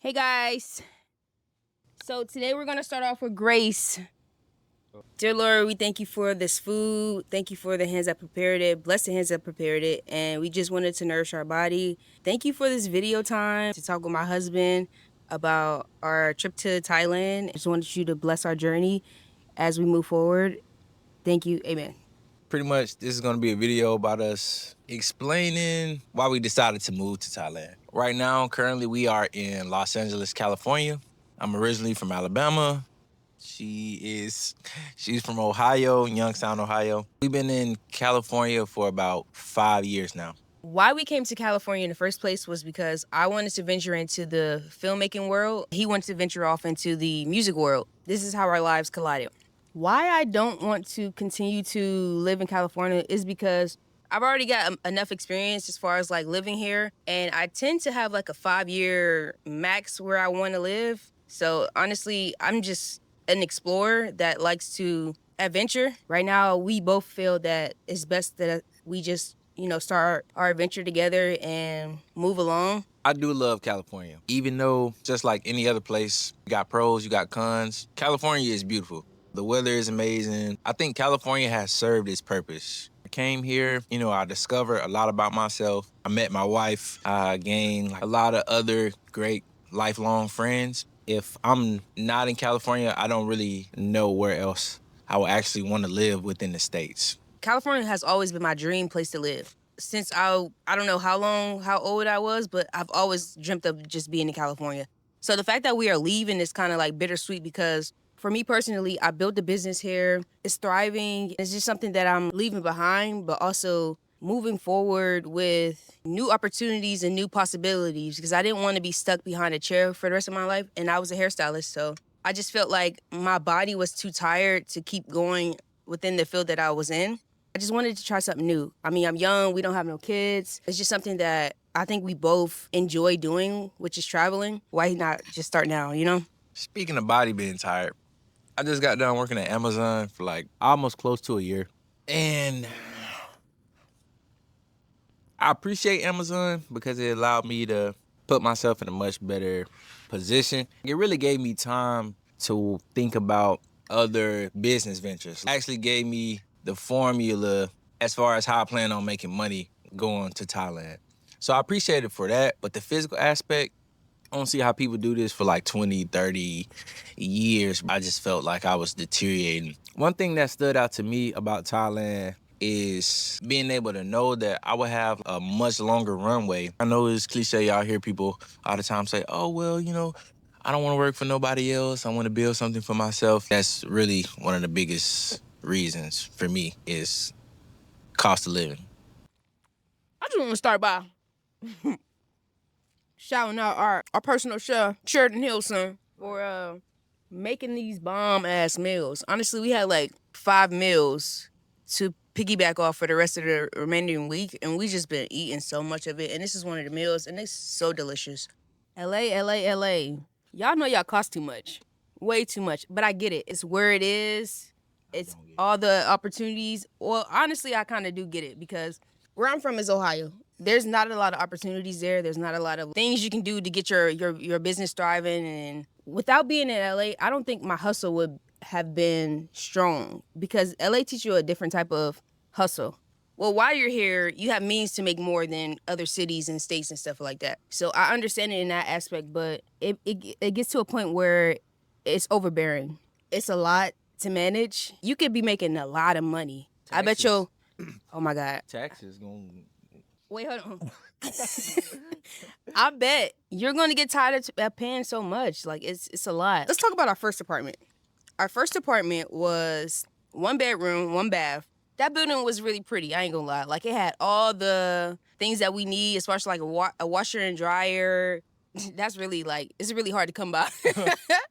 Hey guys. So today we're going to start off with grace. Dear Lord, we thank you for this food. Thank you for the hands that prepared it. Bless the hands that prepared it. And we just wanted to nourish our body. Thank you for this video time to talk with my husband about our trip to Thailand. I just wanted you to bless our journey as we move forward. Thank you. Amen. Pretty much, this is going to be a video about us explaining why we decided to move to Thailand. Right now, currently, we are in Los Angeles, California. I'm originally from Alabama. She's from Ohio, Youngstown, Ohio. We've been in California for about 5 years now. Why we came to California in the first place was because I wanted to venture into the filmmaking world. He wanted to venture off into the music world. This is how our lives collided. Why I don't want to continue to live in California is because I've already got enough experience as far as like living here, and I tend to have like a 5-year max where I want to live. So honestly, I'm just an explorer that likes to adventure. Right now, we both feel that it's best that we just, start our adventure together and move along. I do love California. Even though, just like any other place, you got pros, you got cons, California is beautiful. The weather is amazing. I think California has served its purpose. I came here, I discovered a lot about myself. I met my wife. I gained a lot of other great lifelong friends. If I'm not in California, I don't really know where else I would actually want to live within the States. California has always been my dream place to live. Since I don't know how old I was, but I've always dreamt of just being in California. So the fact that we are leaving is kind of like bittersweet because for me personally, I built a business here. It's thriving. It's just something that I'm leaving behind, but also moving forward with new opportunities and new possibilities because I didn't want to be stuck behind a chair for the rest of my life. And I was a hairstylist, so I just felt like my body was too tired to keep going within the field that I was in. I just wanted to try something new. I mean, I'm young. We don't have no kids. It's just something that I think we both enjoy doing, which is traveling. Why not just start now, Speaking of body being tired, I just got done working at Amazon for like almost close to a year. And I appreciate Amazon because it allowed me to put myself in a much better position. It really gave me time to think about other business ventures. It actually gave me the formula as far as how I plan on making money going to Thailand. So I appreciate it for that. But the physical aspect, I don't see how people do this for like 20, 30 years. I just felt like I was deteriorating. One thing that stood out to me about Thailand is being able to know that I would have a much longer runway. I know it's cliche, y'all hear people all the time say, oh, well, I don't want to work for nobody else. I want to build something for myself. That's really one of the biggest reasons for me is cost of living. I just want to start by shouting out our personal chef, Sheridan Hilson, for making these bomb-ass meals. Honestly, we had like 5 meals to piggyback off for the rest of the remaining week, and we just been eating so much of it, and this is one of the meals, and it's so delicious. LA. Y'all know y'all cost too much. Way too much. But I get it. It's where it is. It's all the opportunities. Well, honestly, I kind of do get it because where I'm from is Ohio. There's not a lot of opportunities there. There's not a lot of things you can do to get your business thriving. And without being in LA, I don't think my hustle would have been strong because LA teaches you a different type of hustle. Well, while you're here, you have means to make more than other cities and states and stuff like that. So I understand it in that aspect, but it gets to a point where it's overbearing. It's a lot to manage. You could be making a lot of money. Taxes. I bet you. Oh my God. Taxes going. Wait, hold on. I bet you're gonna get tired of paying so much. Like it's a lot. Let's talk about our first apartment. Our first apartment was 1 bedroom, 1 bath. That building was really pretty. I ain't gonna lie. Like it had all the things that we need, as far as like a washer and dryer. That's really it's really hard to come by.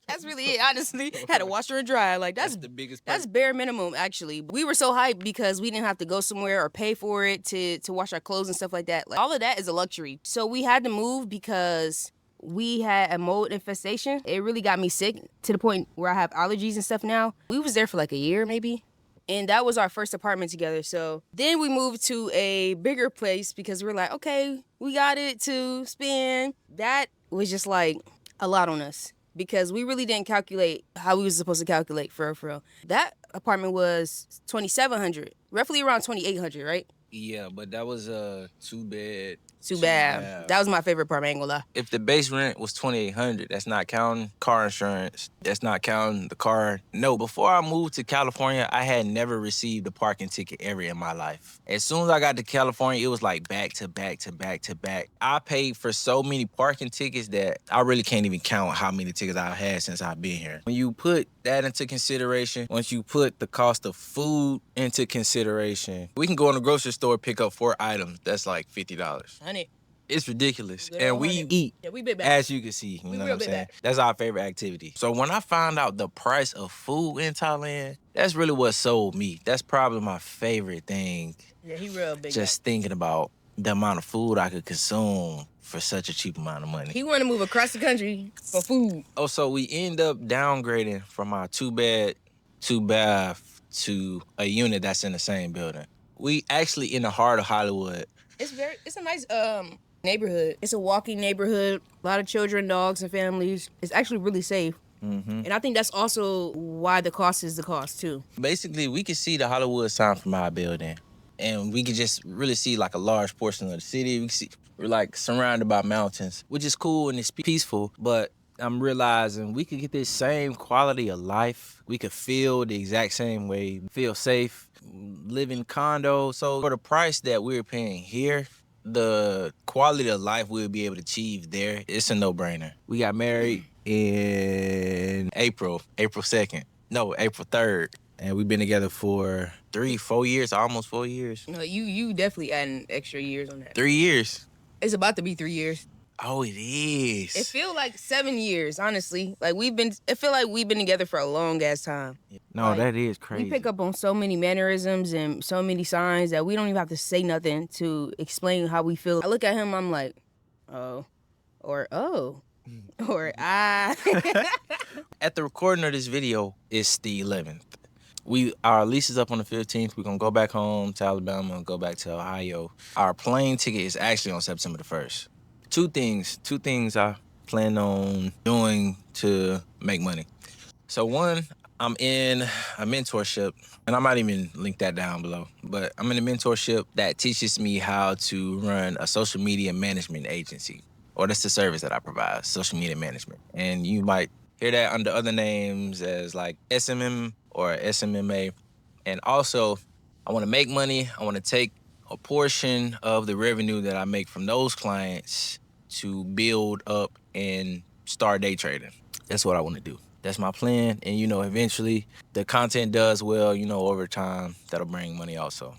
That's really it, honestly. Had a washer and dryer. Like that's the biggest. That's bare minimum, actually. We were so hyped because we didn't have to go somewhere or pay for it to wash our clothes and stuff like that. Like all of that is a luxury. So we had to move because we had a mold infestation. It really got me sick to the point where I have allergies and stuff now. We was there for like a year, maybe. And that was our first apartment together. So then we moved to a bigger place because we were like, okay, we got it to spend. That was just like a lot on us because we really didn't calculate how we was supposed to calculate for real. That apartment was $2,700, roughly around $2,800, right? Yeah, but that was a 2-bed. Too bad. That was my favorite part, I ain't gonna lie. If the base rent was $2,800, that's not counting car insurance. That's not counting the car. No, before I moved to California, I had never received a parking ticket ever in my life. As soon as I got to California, it was like back to back to back to back. I paid for so many parking tickets that I really can't even count how many tickets I've had since I've been here. When you put that into consideration, once you put the cost of food into consideration, we can go in the grocery store, pick up 4 items. That's like $50. Honey. It's ridiculous. Good And old we honey. eat, Yeah, we bit back. as you can see. You We know real what I'm bit saying? back. That's our favorite activity. So when I found out the price of food in Thailand, that's really what sold me. That's probably my favorite thing. Yeah, he real big. Just thinking about the amount of food I could consume for such a cheap amount of money. He want to move across the country for food. Oh, so we end up downgrading from our 2-bed, 2-bath to a unit that's in the same building. We actually in the heart of Hollywood. It's a nice neighborhood. It's a walking neighborhood. A lot of children, dogs, and families. It's actually really safe. Mm-hmm. And I think that's also why the cost is the cost too. Basically, we can see the Hollywood sign from our building, and we can just really see like a large portion of the city. We can see we're like surrounded by mountains, which is cool and it's peaceful. But I'm realizing we could get this same quality of life. We could feel the exact same way, feel safe, live in condos. So for the price that we're paying here, the quality of life we'll be able to achieve there, it's a no-brainer. We got married in April 2nd. No, April 3rd. And we've been together for 3-4 years, almost 4 years. No, you definitely adding extra years on that. 3 years. It's about to be 3 years. Oh, it is. It feel like 7 years, honestly. Like it feel like we've been together for a long ass time. No, like, that is crazy. We pick up on so many mannerisms and so many signs that we don't even have to say nothing to explain how we feel. I look at him, I'm like, oh, or oh, or ah. At the recording of this video, it's the 11th. Our lease is up on the 15th. We're gonna go back home to Alabama and go back to Ohio. Our plane ticket is actually on September the 1st. Two things I plan on doing to make money. So one, I'm in a mentorship, and I might even link that down below, but I'm in a mentorship that teaches me how to run a social media management agency, or that's the service that I provide, social media management. And you might hear that under other names as like SMM or SMMA. And also, I wanna make money. I wanna take a portion of the revenue that I make from those clients to build up and start day trading. That's what I want to do. That's my plan. And, eventually the content does well, over time, that'll bring money also.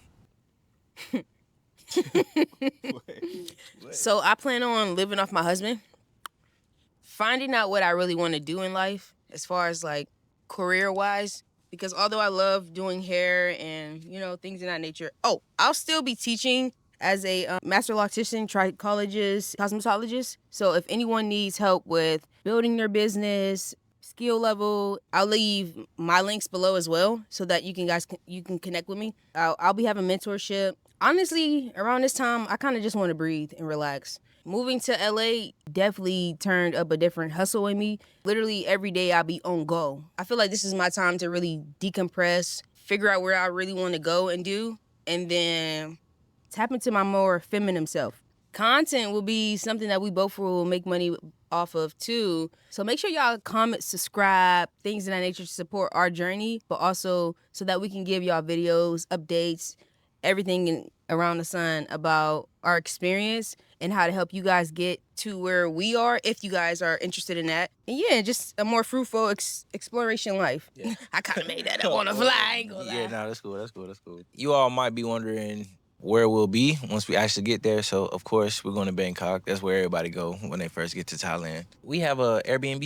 So I plan on living off my husband, finding out what I really want to do in life as far as like career-wise, because although I love doing hair and, things of that nature, I'll still be teaching as a master loctician, trichologist, cosmetologist. So if anyone needs help with building their business, skill level, I'll leave my links below as well so that you can connect with me. I'll be having mentorship. Honestly, around this time, I kind of just want to breathe and relax. Moving to LA definitely turned up a different hustle in me. Literally every day I'll be on go. I feel like this is my time to really decompress, figure out where I really want to go and do, and then tap into my more feminine self. Content will be something that we both will make money off of too. So make sure y'all comment, subscribe, things of that nature to support our journey, but also so that we can give y'all videos, updates, everything around the sun about our experience and how to help you guys get to where we are if you guys are interested in that. And yeah, just a more fruitful exploration life. Yeah. I kind of made that up on the fly. I ain't gonna lie. Yeah, no, that's cool. You all might be wondering where we'll be once we actually get there. So, of course, we're going to Bangkok. That's where everybody go when they first get to Thailand. We have a Airbnb.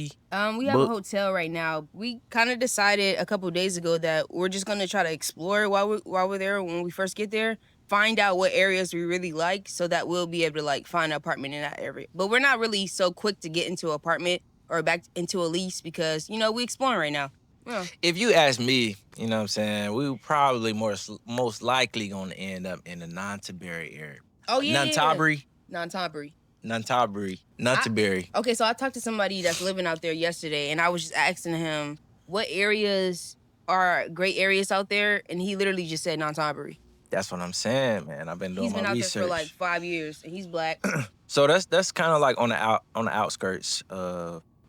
We have a hotel right now. We kind of decided a couple days ago that we're just going to try to explore while we're there when we first get there. Find out what areas we really like so that we'll be able to like find an apartment in that area. But we're not really so quick to get into an apartment or back into a lease because, we exploring right now. Yeah. If you ask me, you know what I'm saying, we were probably most likely going to end up in the Nantaburi area. Oh, yeah. Nantaburi. Nonthaburi. Okay, so I talked to somebody that's living out there yesterday, and I was just asking him what areas are great areas out there, and he literally just said Nonthaburi. That's what I'm saying, man. I've been doing He's been my out research. there for like 5 years, and he's black. So that's kind of like on the outskirts.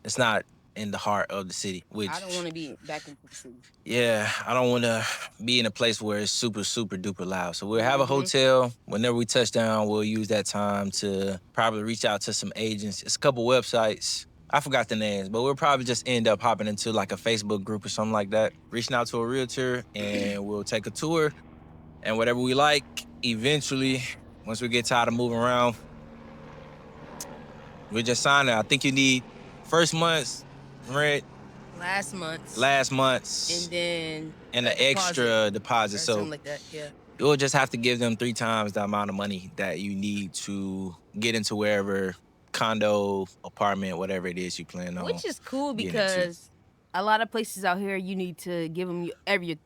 It's not in the heart of the city. Which I don't want to be back in the city. Yeah, I don't want to be in a place where it's super duper loud. So we'll have a hotel. Whenever we touch down, we'll use that time to probably reach out to some agents. It's a couple websites. I forgot the names, but we'll probably just end up hopping into like a Facebook group or something like that, reaching out to a realtor, and we'll take a tour. And whatever we like, eventually, once we get tired of moving around, we'll just sign it. I think you need first month's rent, last month's, and then an extra deposit. So something like that, yeah. You'll just have to give them 3 times the amount of money that you need to get into wherever condo, apartment, whatever it is you plan on. Which is cool because a lot of places out here you need to give them everything.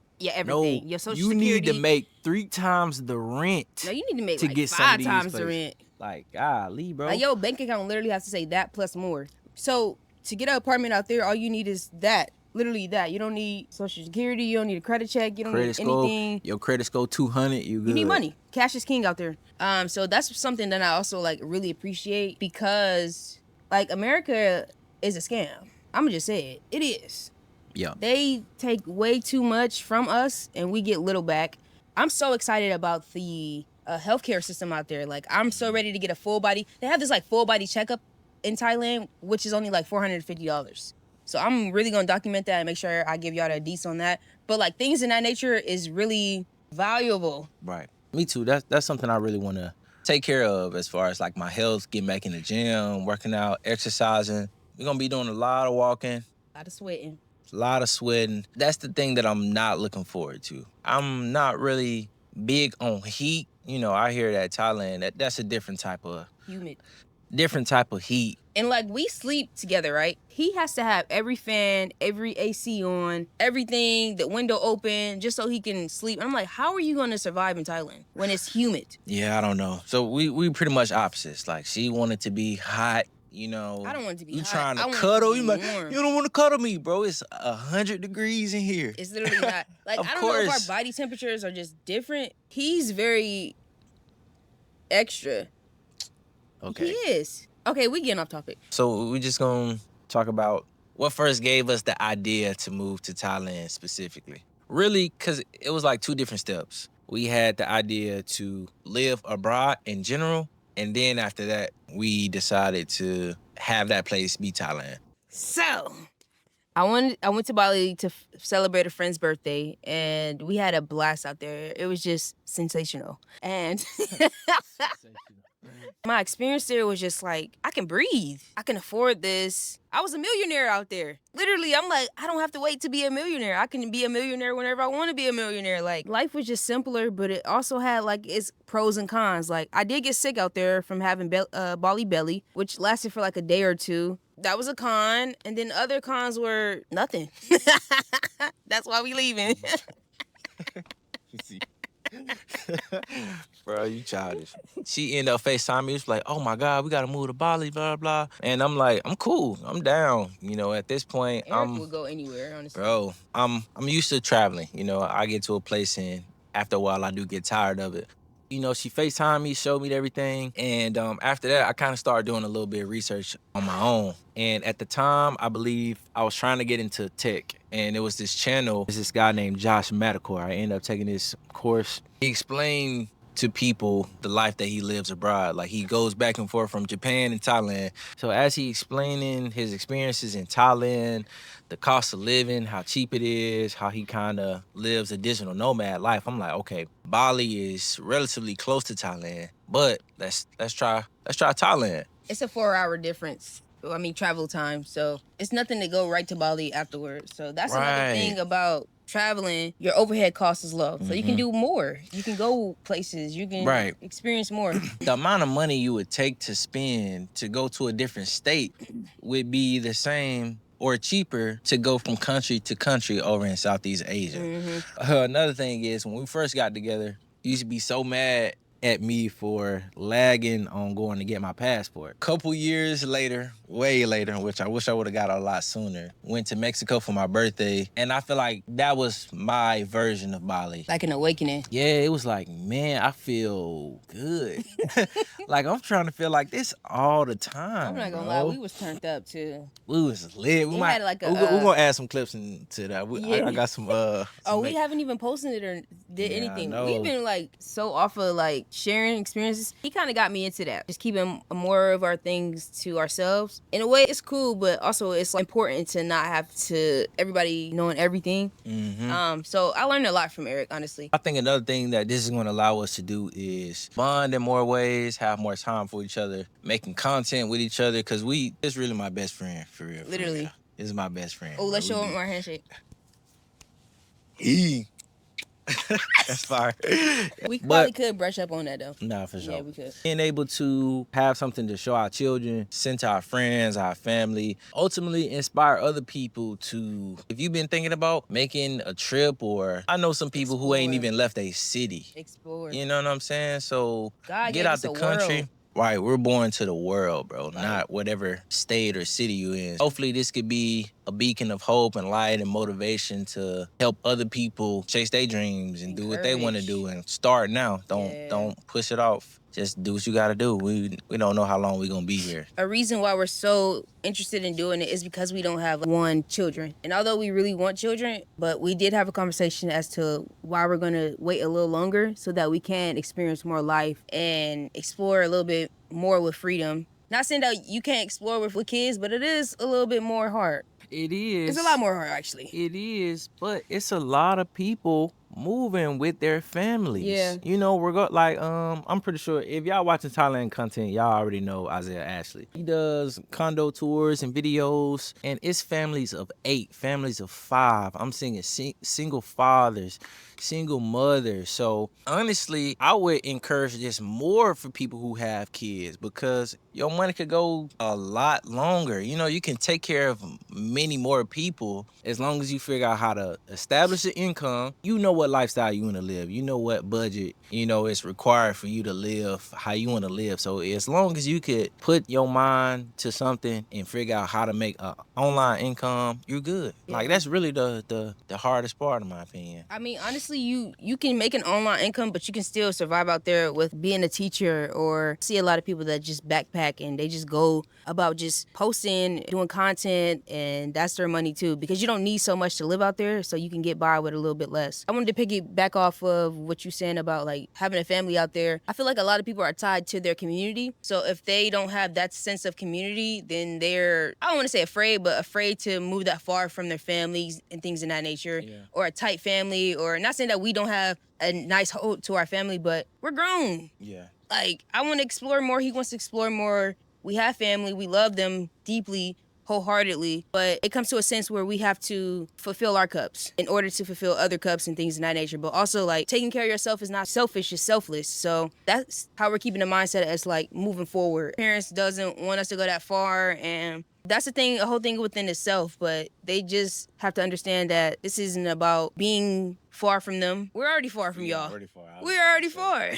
No, your social you security. need to make 3 times the rent. No, you need to make to like get 5 some times the rent. Like, golly, bro. Like, your bank account literally has to say that plus more. So to get an apartment out there, all you need is that. Literally that. You don't need social security. You don't need a credit check. You don't need anything. Your credit score 200. You good. You need money. Cash is king out there. So that's something that I also like really appreciate because like America is a scam. I'm gonna just say it. It is. Yeah. They take way too much from us and we get little back. I'm so excited about the healthcare system out there. Like, I'm so ready to get a full body. They have this like full body checkup in Thailand, which is only like $450. So I'm really gonna document that and make sure I give y'all the deets on that. But like things in that nature is really valuable. Right. Me too. That's something I really want to take care of as far as like my health, getting back in the gym, working out, exercising. We're gonna be doing a lot of walking. A lot of sweating. A lot of sweating. That's the thing that I'm not looking forward to. I'm not really big on heat. You know, I hear that Thailand, that's a different type of... Humid. Different type of heat. And like we sleep together, right? He has to have every fan, every AC on, everything, the window open, just so he can sleep. And I'm like, how are you gonna survive in Thailand when it's humid? Yeah, I don't know. So we pretty much opposites. Like, she wanted to be hot, you know. I don't want it to be you hot. Trying to I want cuddle. it to You be like, warm. you don't want to cuddle me, bro. It's 100 degrees in here. It's literally not. Like, Of I don't know if course. our body temperatures are just different. He's very extra. Okay. He is. Okay, we getting off topic. So we just gonna talk about what first gave us the idea to move to Thailand specifically. Really, because it was like 2 different steps. We had the idea to live abroad in general, and then after that, we decided to have that place be Thailand. So, I went to Bali to celebrate a friend's birthday, and we had a blast out there. It was just sensational. And my experience there was just like, I can breathe. I can afford this. I was a millionaire out there. Literally, I'm like, I don't have to wait to be a millionaire. I can be a millionaire whenever I want to be a millionaire. Like, life was just simpler, but it also had like its pros and cons. Like, I did get sick out there from having Bali belly, which lasted for like a day or 2. That was a con. And then other cons were nothing. That's why we leaving. Bro, you childish. She ended up FaceTiming me. She was like, oh my God, we gotta move to Bali, blah, blah. And I'm like, I'm cool. I'm down. You know, at this point, Erick will go anywhere, honestly. Bro, I'm used to traveling. You know, I get to a place and after a while I do get tired of it. You know, she FaceTimed me, showed me everything. And after that, I kind of started doing a little bit of research on my own. And at the time, I believe I was trying to get into tech. And there was this channel, there's this guy named Josh Madakor. I ended up taking this course. He explained to people the life that he lives abroad. Like, he goes back and forth from Japan and Thailand. So as he explaining his experiences in Thailand, the cost of living, how cheap it is, how he kind of lives a digital nomad life, I'm like, okay, Bali is relatively close to Thailand, but let's try Thailand. It's a 4-hour difference. I mean, travel time. So it's nothing to go right to Bali afterwards. So that's another thing about traveling. Your overhead cost is low. So you can do more. You can go places. You can experience more. The amount of money you would take to spend to go to a different state would be the same or cheaper to go from country to country over in Southeast Asia. Another thing is, when we first got together, you used to be so mad at me for lagging on going to get my passport. Couple years later, way later, which I wish I would have got a lot sooner, went to Mexico for my birthday, and I feel like that was my version of Bali. Like an awakening. Yeah, it was like, man, I feel good. Like, I'm trying to feel like this all the time. I'm not gonna bro. lie, we was turned up too. We was lit. We It might. had like a, we're gonna add some clips into that. Yeah. I got some. We haven't even posted it or did Yeah, I anything. know. We've been like so off of like sharing experiences. He kind of got me into that. Just keeping more of our things to ourselves. In a way, it's cool, but also it's important to not have to everybody knowing everything. So I learned a lot from Erick, honestly. I think another thing that this is going to allow us to do is bond in more ways, have more time for each other, making content with each other. Cause it's really my best friend for real. Literally. This is my best friend. Oh, let's show him our handshake. That's fire. We probably could brush up on that though. Nah, for sure. Yeah, we could. Being able to have something to show our children, send to our friends, our family, ultimately inspire other people to, if you've been thinking about making a trip, or I know some people who ain't even left a city. Explore. You know what I'm saying? So God get gave out us the a country. world. Right, we're born to the world, bro, not whatever state or city you in. Hopefully this could be a beacon of hope and light and motivation to help other people chase their dreams and do what they want to do and start now. Don't push it off. Just do what you gotta do. We don't know how long we're gonna be here. A reason why we're so interested in doing it is because we don't have one children. And although we really want children, but we did have a conversation as to why we're gonna wait a little longer so that we can experience more life and explore a little bit more with freedom. Not saying that you can't explore with kids, but it is a little bit more hard. It is. It's a lot more hard, actually. It is, but it's a lot of people moving with their families. Yeah. You know, I'm pretty sure if y'all watching Thailand content, y'all already know Isaiah Ashley. He does condo tours and videos, and it's families of 8, families of 5. I'm seeing single fathers, single mothers. So honestly, I would encourage this more for people who have kids, because your money could go a lot longer. You know, you can take care of many more people as long as you figure out how to establish an income. You know what lifestyle you want to live. You know what budget, it's required for you to live how you want to live. So as long as you could put your mind to something and figure out how to make an online income, you're good. Yeah. Like, that's really the hardest part, in my opinion. I mean, honestly, you can make an online income, but you can still survive out there with being a teacher, or see a lot of people that just backpack and they just go about just posting, doing content, and that's their money too, because you don't need so much to live out there, so you can get by with a little bit less. I wanted to piggyback off of what you're saying about like having a family out there. I feel like a lot of people are tied to their community, so if they don't have that sense of community, then they're, I don't want to say afraid, but afraid to move that far from their families and things in that nature. Yeah. Or a tight family, or not saying that we don't have a nice hold to our family, but we're grown. Yeah. Like, I want to explore more. He wants to explore more. We have family. We love them deeply, wholeheartedly. But it comes to a sense where we have to fulfill our cups in order to fulfill other cups and things in that nature. But also, like, taking care of yourself is not selfish, it's selfless. So that's how we're keeping the mindset as, like, moving forward. Parents doesn't want us to go that far, and that's the thing, a whole thing within itself. But they just have to understand that this isn't about being far from them. We're already far from y'all. We're already far.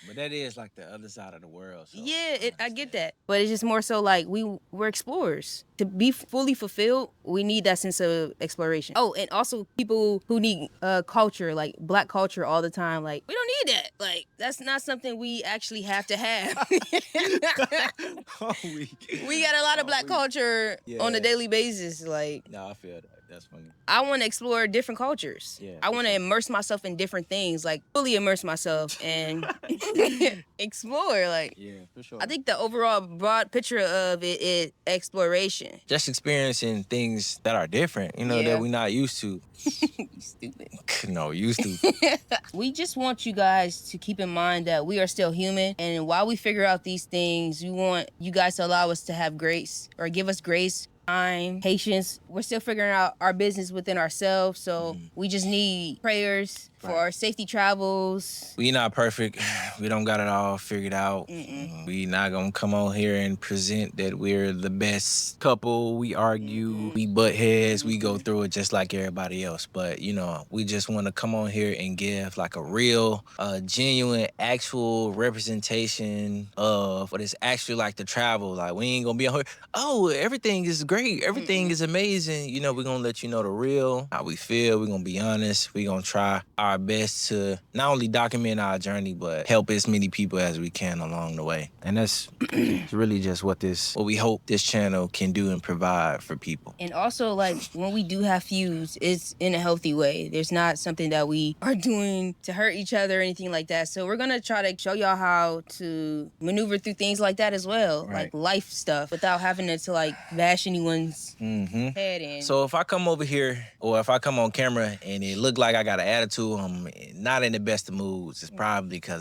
But that is like the other side of the world. So Yeah, I get that. But it's just more so like we're explorers. To be fully fulfilled, we need that sense of exploration. Oh, and also people who need culture, like Black culture all the time. Like, we don't need that. Like, that's not something we actually have to have. We got a lot of Black culture on a daily basis. Like, no, I feel that. That's funny. I want to explore different cultures. Yeah, I want to immerse myself in different things, like fully immerse myself and explore. Like, Yeah, for sure. I think the overall broad picture of it is exploration. Just experiencing things that are different, Yeah. that we're not used to. You stupid. No, used to. We just want you guys to keep in mind that we are still human, and while we figure out these things, we want you guys to allow us to have grace, or give us grace, time, patience. We're still figuring out our business within ourselves, so we just need prayers for our safety travels. We not perfect. We don't got it all figured out. We not gonna come on here and present that we're the best couple. We argue, we butt heads, we go through it just like everybody else. But, you know, we just want to come on here and give like a real, genuine, actual representation of what it's actually like to travel. Like, we ain't gonna be on here, oh, everything is great, everything is amazing. You know, we're gonna let you know the real, how we feel. We're gonna be honest. We're gonna try our best to not only document our journey, but help as many people as we can along the way. And that's really just what we hope this channel can do and provide for people. And also, like, when we do have feuds, it's in a healthy way. There's not something that we are doing to hurt each other or anything like that. So we're gonna try to show y'all how to maneuver through things like that as well, like life stuff, without having to like bash anyone's head in. So if I come over here, or if I come on camera and it look like I got an attitude, I'm not in the best of moods, it's probably because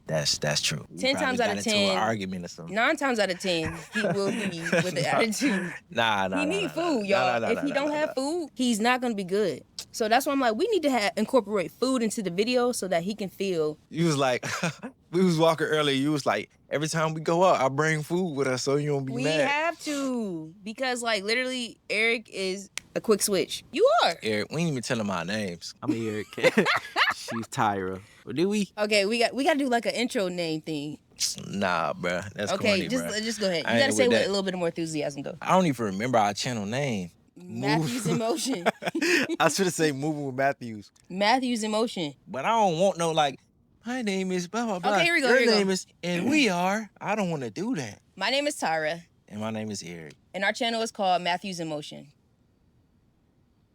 that's true. 10 times out of 10, an argument or something. 9 times out of 10, he will be with the attitude. He need food, y'all. If he don't have food, he's not gonna be good. So that's why I'm like, we need to incorporate food into the video so that he can feel. You was like, we was walking earlier. You was like, every time we go out, I bring food with us so you don't be mad. We have to, because like literally, Erick is a quick switch. You are. Erick, we ain't even tell him our names. I'm Erick. She's Tyra. Or did we? Okay, we got to do like an intro name thing. Nah, bruh. That's okay. corny, bruh. Just go ahead. You gotta say with a little bit more enthusiasm though. I don't even remember our channel name. Matthews in Motion. I should have said Moving with Matthews. Matthews in Motion. But I don't want no like, my name is blah, blah, blah. Okay, here we go. Your name is, and we are. I don't want to do that. My name is Tyra. And my name is Erick. And our channel is called Matthews in Motion.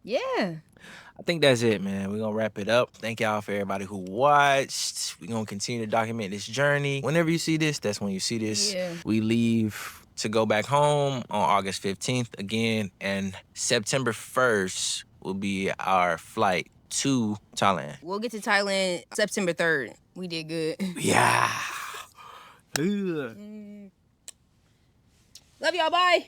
Yeah. I think that's it, man. We're going to wrap it up. Thank y'all for everybody who watched. We're going to continue to document this journey. Whenever you see this, that's when you see this. Yeah. We leave to go back home on August 15th again. And September 1st will be our flight to Thailand. We'll get to Thailand September 3rd. We did good. Yeah. Love y'all. Bye.